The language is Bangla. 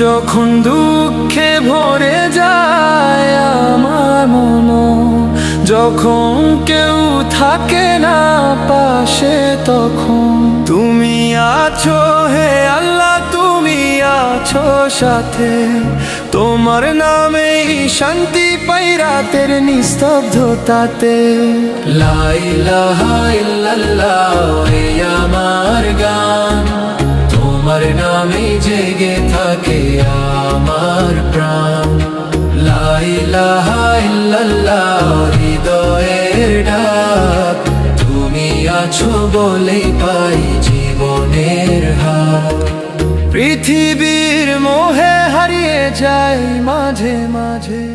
যখন দুঃখে ভরে যায় আমার মন, যখন কেউ থাকে না পাশে, তখন তুমি আছো হে আল্লাহ, তুমি আছো সাথে। তোমার নামেই শান্তি পাই রাতের নিস্তব্ধতাতে। লা ইলাহা ইল্লাল্লাহ এই আমার গান, তোমার নামে জেগে থাকে আমার প্রাণ। লা ইলাহা ইল্লাল্লাহ হৃদয়ের ডাক, তুমি আছো বলেই পাই জীবনের হাত। পৃথিবীর মোহে হারিয়ে যাই মাঝে মাঝে,